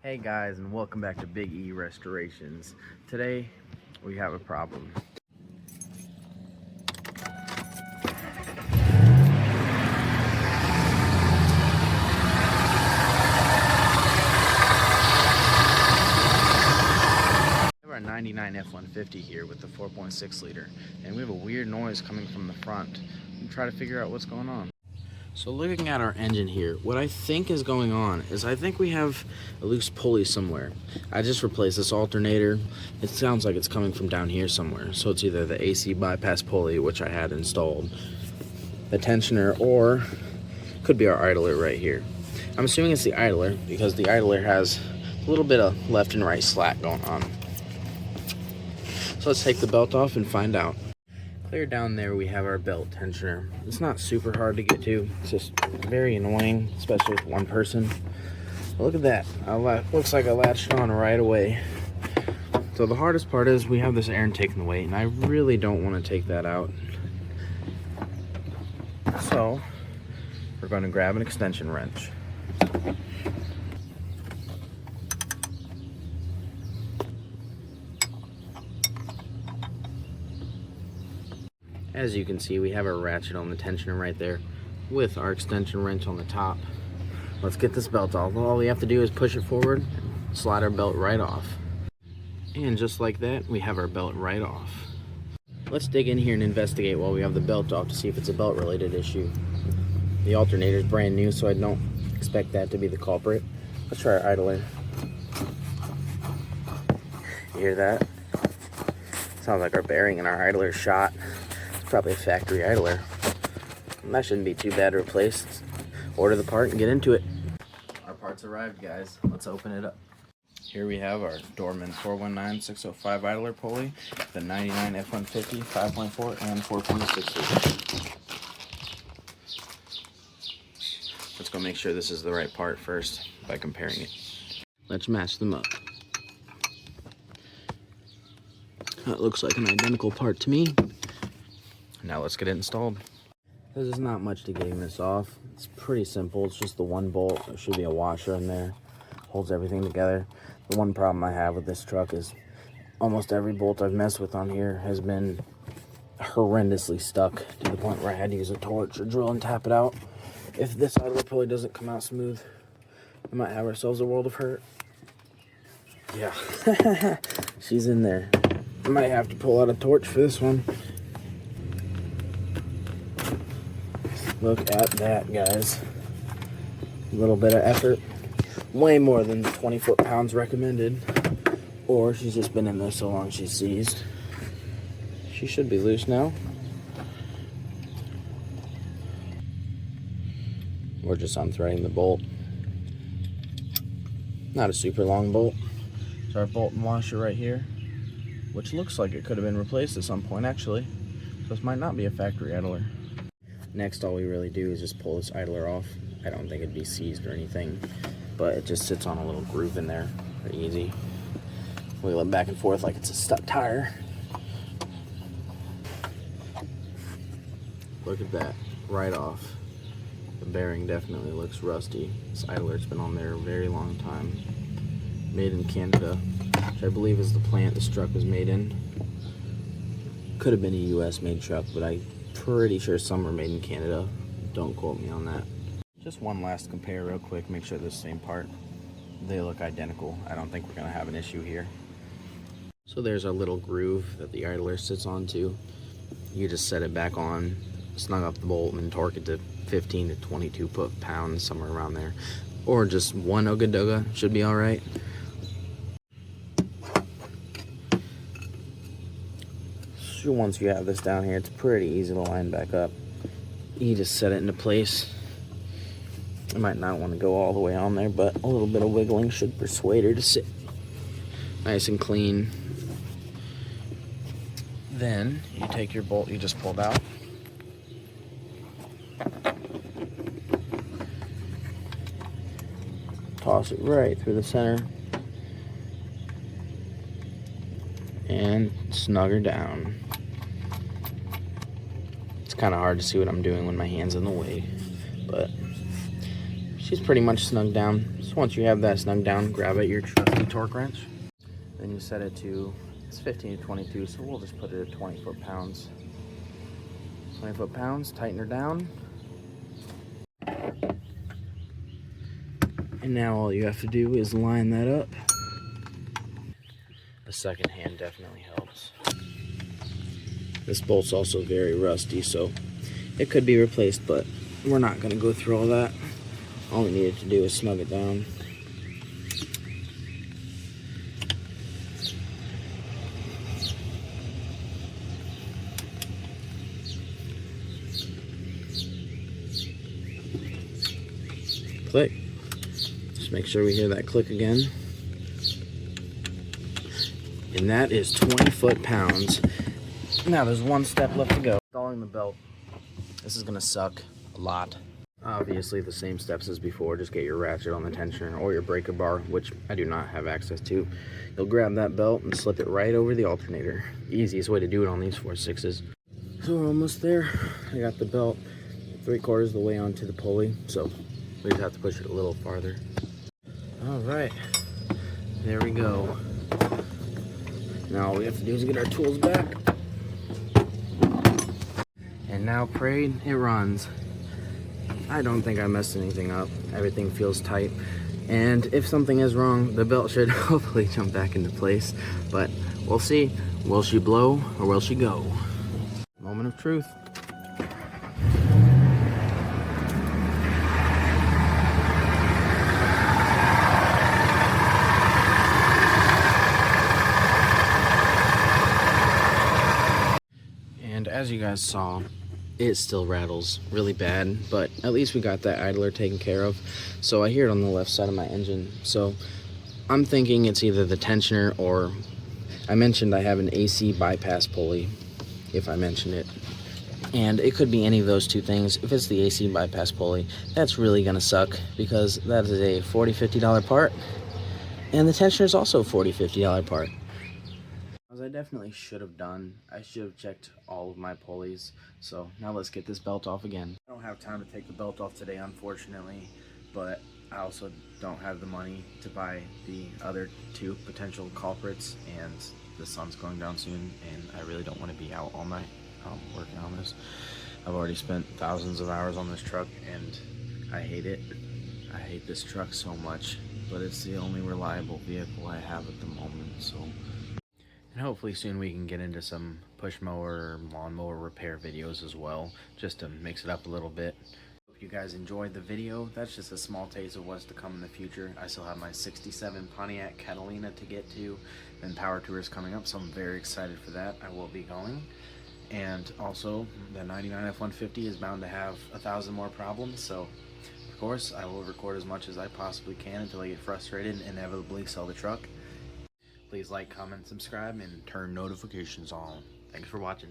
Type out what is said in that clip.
Hey guys, and welcome back to Big E Restorations. Today we have a problem. We have our 99 F-150 here with the 4.6 liter, and we have a weird noise coming from the front. I'm trying to figure out what's going on. So looking at our engine here, what I think is going on is I think we have a loose pulley somewhere. I just replaced this alternator. It sounds like it's coming from down here somewhere. So it's either the AC bypass pulley, which I had installed, the tensioner, or could be our idler right here. I'm assuming it's the idler because the idler has a little bit of left and right slack going on. So let's take the belt off and find out. Clear down there we have our belt tensioner. It's not super hard to get to. It's just very annoying, especially with one person. But look at that. Looks like I latched on right away. So the hardest part is we have this air intake in the way, and I really don't want to take that out. So we're going to grab an extension wrench. As you can see, we have our ratchet on the tensioner right there with our extension wrench on the top. Let's get this belt off. All we have to do is push it forward, slide our belt right off. And just like that, we have our belt right off. Let's dig in here and investigate while we have the belt off to see if it's a belt related issue. The alternator is brand new, so I don't expect that to be the culprit. Let's try our idler. You hear that? Sounds like our bearing in our idler is shot. Probably a factory idler. That shouldn't be too bad to replace. Order the part and get into it. Our parts arrived, guys. Let's open it up. Here we have our Dorman 419605 idler pulley, the 99 F-150 5.4 and 4.6 liter. Let's go make sure this is the right part first by comparing it. Let's match them up. That looks like an identical part to me. Now let's get it installed. There's not much to getting this off. It's pretty simple. It's just the one bolt. There should be a washer in there. Holds everything together. The one problem I have with this truck is almost every bolt I've messed with on here has been horrendously stuck to the point where I had to use a torch or drill and tap it out. If this idler pulley doesn't come out smooth, we might have ourselves a world of hurt. Yeah, she's in there. I might have to pull out a torch for this one. Look at that, guys. A little bit of effort. Way more than the 20 foot-pounds recommended. Or she's just been in there so long she's seized. She should be loose now. We're just unthreading the bolt. Not a super long bolt. It's our bolt and washer right here, which looks like it could have been replaced at some point, actually. So this might not be a factory idler. Next, all we really do is just pull this idler off. I don't think it'd be seized or anything, but it just sits on a little groove in there. Pretty easy. Wiggle it back and forth like it's a stuck tire. Look at that, right off. The bearing definitely looks rusty. This idler's been on there a very long time. Made in Canada, which I believe is the plant this truck was made in. Could have been a US made truck, but I'm pretty sure some are made in Canada. Don't quote me on that. Just one last compare real quick, make sure they're the same part. They look identical. I don't think we're gonna have an issue here. So there's our little groove that the idler sits onto. You just set it back on, snug up the bolt, and torque it to 15 to 22 foot-pounds, somewhere around there. Or just one Ogadoga should be all right. So once you have this down here, it's pretty easy to line back up. You just set it into place. I might not want to go all the way on there, but a little bit of wiggling should persuade her to sit nice and clean. Then you take your bolt you just pulled out, toss it right through the center, and snug her down. It's kind of hard to see what I'm doing when my hand's in the way, but she she's pretty much snug down. So once you have that snug down, grab at your trusty torque wrench. Then you set it to, it's 15 to 22, so we'll just put it at 20 foot-pounds. 20 foot-pounds, tighten her down. And now all you have to do is line that up. A second hand definitely helps. This bolt's also very rusty, so it could be replaced, but we're not going to go through all that. All we needed to do is snug it down. Click. Just make sure we hear that click again. And that is 20 foot-pounds. Now there's one step left to go. Installing the belt. This is gonna suck a lot. Obviously the same steps as before. Just get your ratchet on the tensioner or your breaker bar, which I do not have access to. You'll grab that belt and slip it right over the alternator. Easiest way to do it on these 4.6s. So we're almost there. I got the belt 3/4 of the way onto the pulley, so we just have to push it a little farther. All right, there we go. Now all we have to do is get our tools back. And now pray it runs. I don't think I messed anything up. Everything feels tight. And if something is wrong, the belt should hopefully jump back into place. But we'll see. Will she blow or will she go? Moment of truth. And as you guys saw, it still rattles really bad, but at least we got that idler taken care of. So I hear it on the left side of my engine. So I'm thinking it's either the tensioner, or I mentioned I have an AC bypass pulley, if I mentioned it. And it could be any of those two things. If it's the AC bypass pulley, that's really gonna suck, because that is a $40, $50 part. And the tensioner is also a $40, $50 part. As I definitely should have done, I should have checked all of my pulleys. So now let's get this belt off again. I don't have time to take the belt off today, unfortunately, but I also don't have the money to buy the other two potential culprits, and the sun's going down soon, and I really don't want to be out all night working on this. I've already spent thousands of hours on this truck, and I hate it. I hate this truck so much, but it's the only reliable vehicle I have at the moment, so. And hopefully soon we can get into some push mower or lawnmower repair videos as well, just to mix it up a little bit. Hope you guys enjoyed the video. That's just a small taste of what's to come in the future. I still have my 67 Pontiac Catalina to get to, and Power Tour is coming up, so I'm very excited for that. I will be going. And also, the 99 F-150 is bound to have 1,000 more problems, so of course I will record as much as I possibly can until I get frustrated and inevitably sell the truck. Please like, comment, subscribe, and turn notifications on. Thanks for watching.